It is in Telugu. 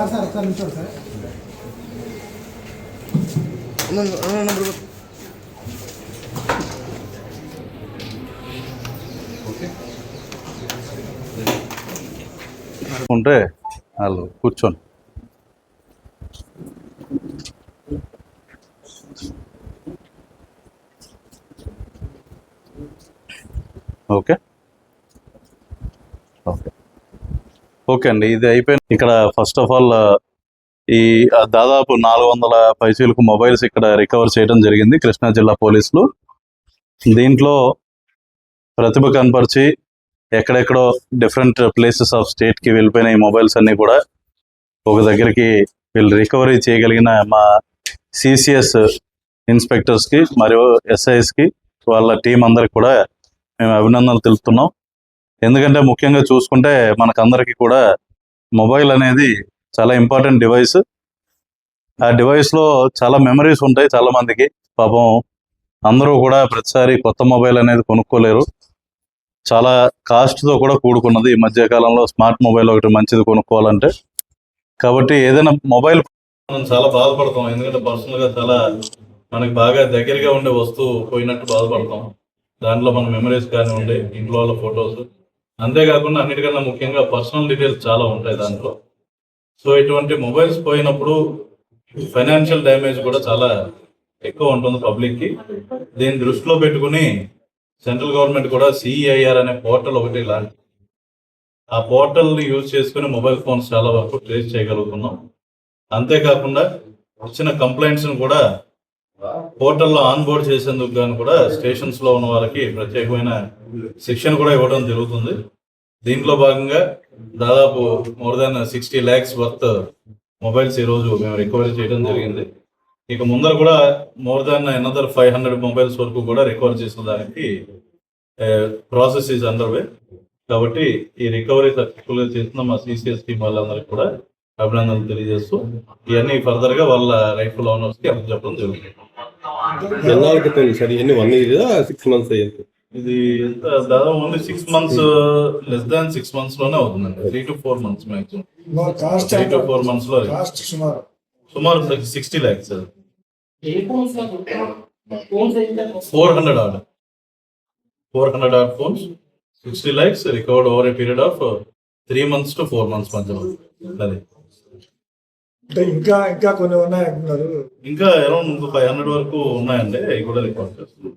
సార్ ఒకసారి నిల్చోండి సార్. ఉంటే వాళ్ళు కూర్చోండి. ఓకే ఓకే ఓకే అండి, ఇది అయిపోయింది. ఇక్కడ ఫస్ట్ ఆఫ్ ఆల్ ఈ దాదాపు 400 పైసలకు మొబైల్స్ ఇక్కడ రికవర్ చేయడం జరిగింది కృష్ణా జిల్లా పోలీసులు. దీంట్లో ప్రతిభ కనపరిచి ఎక్కడెక్కడో డిఫరెంట్ ప్లేసెస్ ఆఫ్ స్టేట్కి వెళ్ళిపోయిన ఈ మొబైల్స్ అన్నీ కూడా ఒక దగ్గరికి వీళ్ళు రికవరీ చేయగలిగిన మా సిసిఎస్ ఇన్స్పెక్టర్స్కి మరియు ఎస్ఐస్కి వాళ్ళ టీం అందరికి కూడా మేము అభినందనలు తెలుపుతున్నాం. ఎందుకంటే ముఖ్యంగా చూసుకుంటే మనకందరికీ కూడా మొబైల్ అనేది చాలా ఇంపార్టెంట్ డివైస్. ఆ డివైస్లో చాలా మెమరీస్ ఉంటాయి చాలామందికి. పాపం అందరూ కూడా ప్రతిసారి కొత్త మొబైల్ అనేది కొనుక్కోలేరు. చాలా కాస్ట్తో కూడా కూడుకున్నది ఈ మధ్యకాలంలో స్మార్ట్ మొబైల్ ఒకటి మంచిది కొనుక్కోవాలంటే. కాబట్టి ఏదైనా మొబైల్ మనం చాలా బాధపడతాం, ఎందుకంటే పర్సనల్గా చాలా మనకి బాగా దగ్గరగా ఉండే వస్తువు పోయినట్టు బాధపడతాం. దాంట్లో మన మెమరీస్ కానీ ఉండే ఇంట్లో వాళ్ళ ఫొటోస్, అంతేకాకుండా అన్నిటికన్నా ముఖ్యంగా పర్సనల్ డీటెయిల్స్ చాలా ఉంటాయి దాంట్లో. సో ఇటువంటి మొబైల్స్ పోయినప్పుడు ఫైనాన్షియల్ డ్యామేజ్ కూడా చాలా ఎక్కువ ఉంటుంది పబ్లిక్కి. దీన్ని దృష్టిలో పెట్టుకుని సెంట్రల్ గవర్నమెంట్ కూడా సిఈఐఆర్ అనే పోర్టల్ ఒకటి లాంటి ఆ పోర్టల్ని యూజ్ చేసుకుని మొబైల్ ఫోన్స్ చాలా వరకు ట్రేస్ చేయగలుగుతున్నాం. అంతేకాకుండా వచ్చిన కంప్లైంట్స్ని కూడా పోర్టల్లో ఆన్బోర్డ్ చేసేందుకు గాను కూడా స్టేషన్స్లో ఉన్న వాళ్ళకి ప్రత్యేకమైన శిక్షణ కూడా ఇవ్వడం జరుగుతుంది. దీంట్లో భాగంగా దాదాపు more than 60 lakhs worth mobiles ఈరోజు మేము రికవరీ చేయడం జరిగింది. ఇక ముందర కూడా మోర్ దాన్ అనదర్ 500 మొబైల్స్ వరకు కూడా రికవర్ చేసిన దానికి ప్రాసెస్ ఈజ్ అండర్వే. కాబట్టి ఈ రికవరీ సక్సెస్ఫుల్గా చేసిన మా సిసిఎస్ టీం వాళ్ళందరికీ కూడా అభినందనలు తెలియజేస్తూ ఇవన్నీ ఫర్దర్గా వాళ్ళ రైట్ఫుల్ ఓనర్స్కి చెప్పడం జరుగుతుంది. సార్ 1 year 6 months అయ్యింది. ఇది దాదాపు only 6 months, less than 6 months లోనే అవుతుందండి. 3 to 4 months maximum. 3 to 4 months లో సుమారు 60 lakhs. 400 odd phones, 60 lakhs recovered over a period of 3 months to 4 months మధ్యలో. అది ఇంకా కొన్ని ఉన్నాయి. ఇంకా అరౌండ్ 500 వరకు ఉన్నాయండి, అవి కూడా రికార్డ్ చేస్తున్నాం.